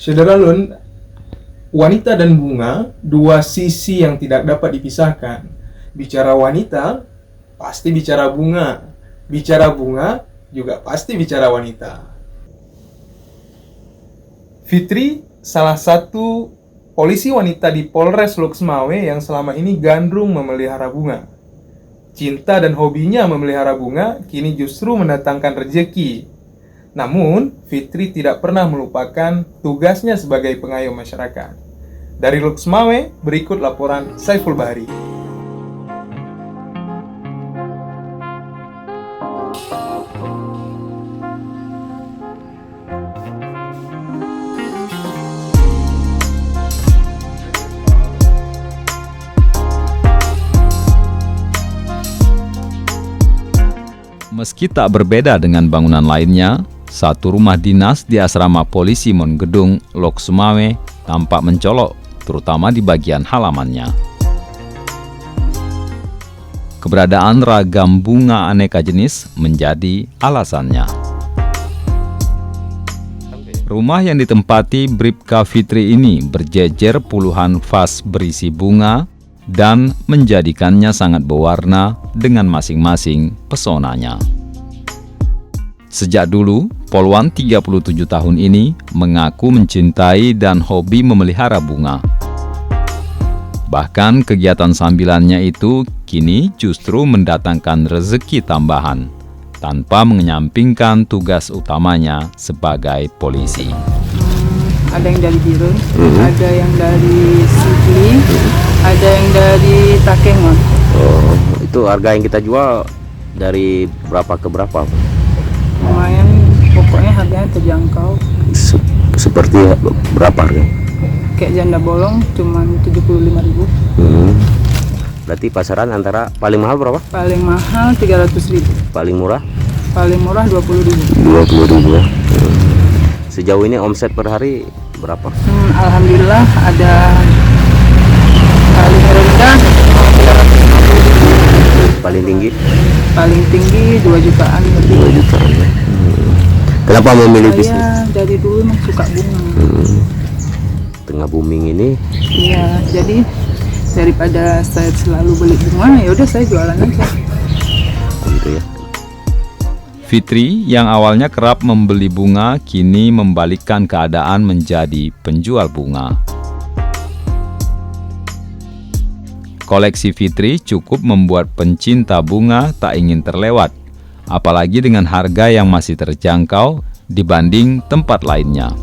Saudara Lun, wanita dan bunga, dua sisi yang tidak dapat dipisahkan. Bicara wanita, pasti bicara bunga. Bicara bunga, juga pasti bicara wanita. Fitri, salah satu polisi wanita di Polres Loksmawe yang selama ini gandrung memelihara bunga. Cinta dan hobinya memelihara bunga kini justru mendatangkan rejeki. Namun, Fitri tidak pernah melupakan tugasnya sebagai pengayom masyarakat. Dari Loksmawe, berikut laporan Saiful Bahri. Meski tak berbeda dengan bangunan lainnya, satu rumah dinas di asrama polisi Mongedung, Loksmawe tampak mencolok, terutama di bagian halamannya. Keberadaan ragam bunga aneka jenis menjadi alasannya. Rumah yang ditempati Bribka Fitri ini berjejer puluhan vas berisi bunga dan menjadikannya sangat berwarna dengan masing-masing pesonanya. Sejak dulu, Polwan 37 tahun ini mengaku mencintai dan hobi memelihara bunga. Bahkan kegiatan sambilannya itu kini justru mendatangkan rezeki tambahan, tanpa menyampingkan tugas utamanya sebagai polisi. Ada yang dari Birun, ada yang dari Sigli, ada yang dari Takengon. Oh, itu harga yang kita jual dari berapa ke berapa? Lumayan, pokoknya harganya terjangkau. Seperti berapa harganya? Kayak janda bolong cuma 75.000. Berarti pasaran antara paling mahal berapa? Paling mahal 300.000. Paling murah? Paling murah 20.000. 20.000 ya. Sejauh ini omset per hari berapa? Alhamdulillah ada paling rendah 350.000. Paling tinggi? Paling tinggi 2 jutaan lebih. 2 jutaan ya. Kenapa memilih bisnis? Saya dari dulu memang suka bunga. Tengah booming ini. Iya, jadi daripada saya selalu beli bunga, ya udah saya jualan aja. Gitu ya. Fitri yang awalnya kerap membeli bunga kini membalikkan keadaan menjadi penjual bunga. Koleksi Fitri cukup membuat pencinta bunga tak ingin terlewat, apalagi dengan harga yang masih terjangkau dibanding tempat lainnya.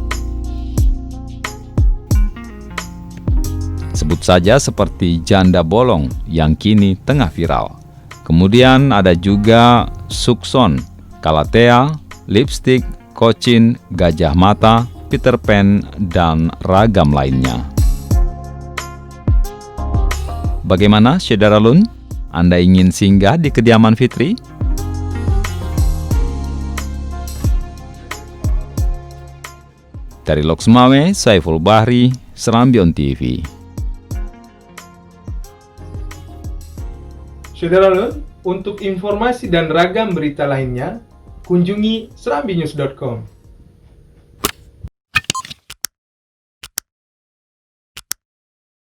Sebut saja seperti janda bolong yang kini tengah viral. Kemudian ada juga sukson, kalatea, lipstik, kocin, gajah mata, Peter Pan, dan ragam lainnya. Bagaimana, Saudara Lun? Anda ingin singgah di kediaman Fitri? Dari Loksmawe, Saiful Bahri, Serambion TV. Saudara Lun, untuk informasi dan ragam berita lainnya, kunjungi serambinews.com.